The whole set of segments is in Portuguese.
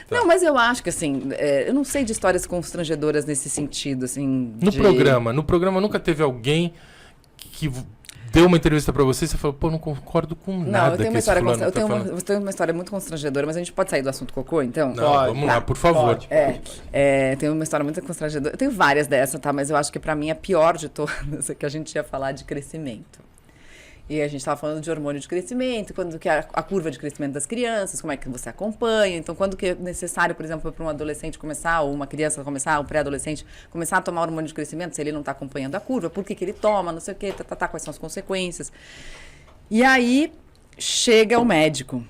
Tá. Não, mas eu acho que, assim, eu não sei de histórias constrangedoras nesse sentido, assim. No programa nunca teve alguém que deu uma entrevista pra você e você falou, pô, não concordo com Não, nada eu tenho que uma esse história fulano tá falando. eu tenho uma história muito constrangedora, mas a gente pode sair do assunto cocô, então? Não, vamos lá, por favor. Tenho uma história muito constrangedora. Eu tenho várias dessas, tá? Mas eu acho que pra mim a pior de todas é que a gente ia falar de crescimento. E a gente estava falando de hormônio de crescimento, quando que a curva de crescimento das crianças, como é que você acompanha. Então, quando que é necessário, por exemplo, para um adolescente começar, ou uma criança começar, um pré-adolescente começar a tomar hormônio de crescimento, se ele não está acompanhando a curva, por que ele toma, não sei o quê, quais são as consequências. E aí, chega o médico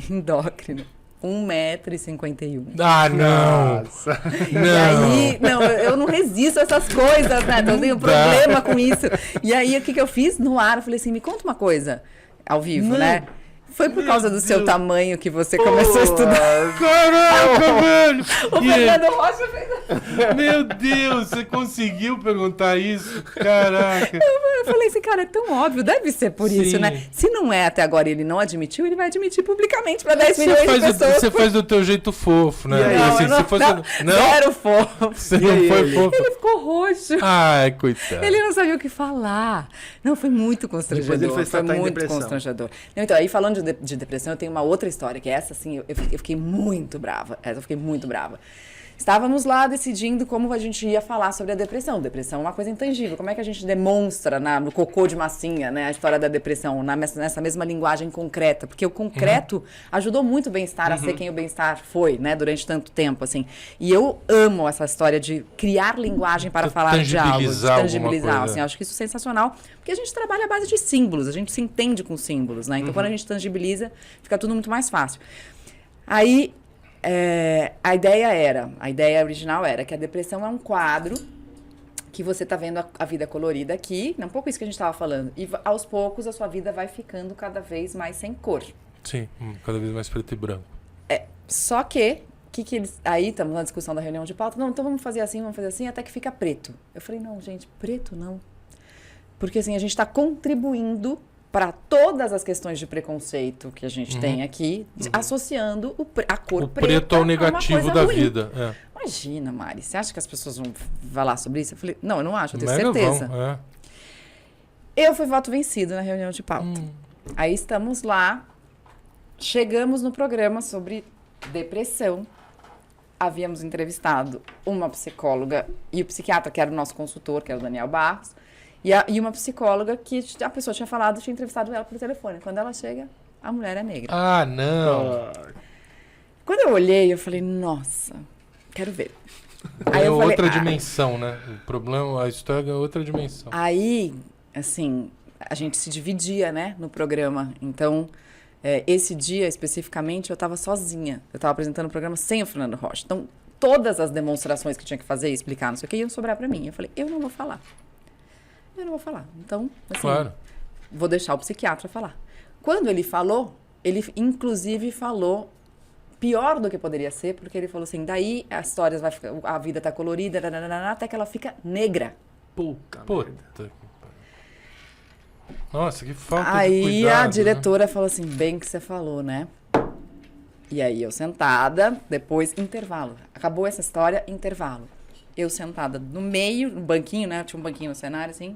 endócrino. 1,51 m. Ah, não! Nossa. Não! E aí, não, eu não resisto a essas coisas, né? Então eu tenho problema com isso. E aí, o que eu fiz? No ar, eu falei assim, me conta uma coisa, ao vivo, né? Foi por causa do seu tamanho que você começou a estudar. Caraca, velho! O Fernando Rocha fez... Meu Deus, você conseguiu perguntar isso? Caraca! Eu falei assim, cara, é tão óbvio, deve ser por isso, Sim. né? Se não é até agora e ele não admitiu, ele vai admitir publicamente para 10 milhões de pessoas. Você faz do teu jeito fofo, né? E aí? Não, Assim, eu não, se fosse... não, zero fofo. Você E não aí, foi ele? fofo. Ele ficou roxo. Ai, coitado. Ele não sabia o que falar. Não, foi muito constrangedor. Depois ele foi tratar em muito depressão. constrangedor. Não, então, aí falando de depressão, eu tenho uma outra história, que é essa, assim, eu fiquei muito brava. Essa eu fiquei muito brava. Estávamos lá decidindo como a gente ia falar sobre a depressão. Depressão é uma coisa intangível. Como é que a gente demonstra no cocô de massinha, né, a história da depressão, nessa mesma linguagem concreta? Porque o concreto ajudou muito o bem-estar a ser quem o bem-estar foi, né, durante tanto tempo, assim. E eu amo essa história de criar linguagem para falar de algo, de tangibilizar, alguma assim. coisa. Acho que isso é sensacional, porque a gente trabalha à base de símbolos, a gente se entende com símbolos, né? Então, quando a gente tangibiliza, fica tudo muito mais fácil. Aí, a ideia original era que a depressão é um quadro que você tá vendo a vida colorida aqui, um pouco isso que a gente estava falando, e aos poucos a sua vida vai ficando cada vez mais sem cor. Sim, cada vez mais preto e branco. Só que eles... Aí estamos na discussão da reunião de pauta. Não, então vamos fazer assim, até que fica preto. Eu falei, não, gente, preto não. Porque assim, a gente está contribuindo para todas as questões de preconceito que a gente tem aqui, associando a cor preta O preto é o negativo a uma da coisa ruim. vida. É. Imagina, Mari, você acha que as pessoas vão falar sobre isso? Eu falei, não, eu não acho, eu tenho Mega certeza. vão, Eu fui voto vencido na reunião de pauta. Aí estamos lá, chegamos no programa sobre depressão. Havíamos entrevistado uma psicóloga e o psiquiatra, que era o nosso consultor, que era o Daniel Barros, e uma psicóloga que a pessoa tinha entrevistado ela por telefone. Quando ela chega, a mulher é negra. Ah, não. Quando eu olhei, eu falei, nossa, quero ver. Aí É eu falei, outra dimensão, né? O problema, a história é outra dimensão. Aí, assim, a gente se dividia, né, no programa. Então, esse dia, especificamente, eu estava sozinha. Eu estava apresentando o programa sem o Fernando Rocha. Então, todas as demonstrações que tinha que fazer, explicar, não sei o que, iam sobrar para mim. Eu falei, eu não vou falar. Então, assim, Claro. vou deixar o psiquiatra falar. Quando ele falou, ele inclusive falou pior do que poderia ser, porque ele falou assim, daí as histórias vai ficar, a vida tá colorida, até que ela fica negra. Puta. Puta. merda. Nossa, que falta Aí de cuidado, a diretora falou assim, bem que você falou, né? E aí eu sentada, depois intervalo. Acabou essa história, intervalo. Eu sentada no meio, no banquinho, né? Tinha um banquinho no cenário, assim.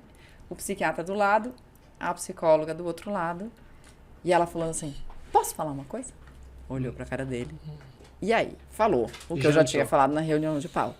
O psiquiatra do lado, a psicóloga do outro lado. E ela falando assim, posso falar uma coisa? Olhou pra cara dele. E aí, falou o que eu já tinha falado na reunião de pauta.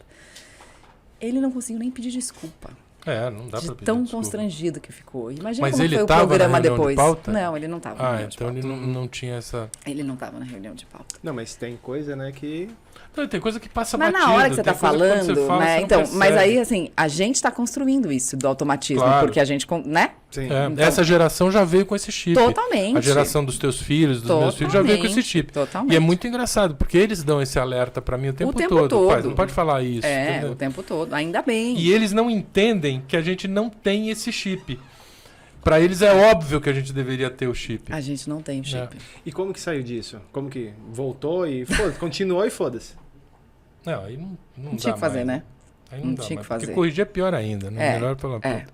Ele não conseguiu nem pedir desculpa. Não dá De pra pedir tão desculpa. constrangido que ficou. Imagina Mas como ele foi o tava na programa reunião de depois. pauta? Não, ele não estava na reunião de Então pauta. ele não tinha essa... Ele não estava na reunião de pauta. Não, mas tem coisa, né, que... Não, tem coisa que passa Mas batido. na hora que você tem tá coisa que quando falando, você fala, né? você não Então, percebe. mas aí, assim, a gente tá construindo isso do automatismo, Claro. porque a gente, né? Sim. Então- Essa geração já veio com esse chip. Totalmente. A geração dos teus filhos, dos meus filhos, já veio com esse chip. Totalmente. E é muito engraçado, porque eles dão esse alerta pra mim o tempo, tempo todo. todo. Pai, não pode falar isso. entendeu? O tempo todo. Ainda bem. E eles não entendem que a gente não tem esse chip. Pra eles é óbvio que a gente deveria ter o chip. A gente não tem o chip. E como que saiu disso? Como que voltou e foda-se, continuou e foda-se? Não, aí não Não dá tinha que fazer, mais. né? Aí Não dá tinha mais, que fazer. Porque corrigir é pior ainda, né? Melhor pela puta.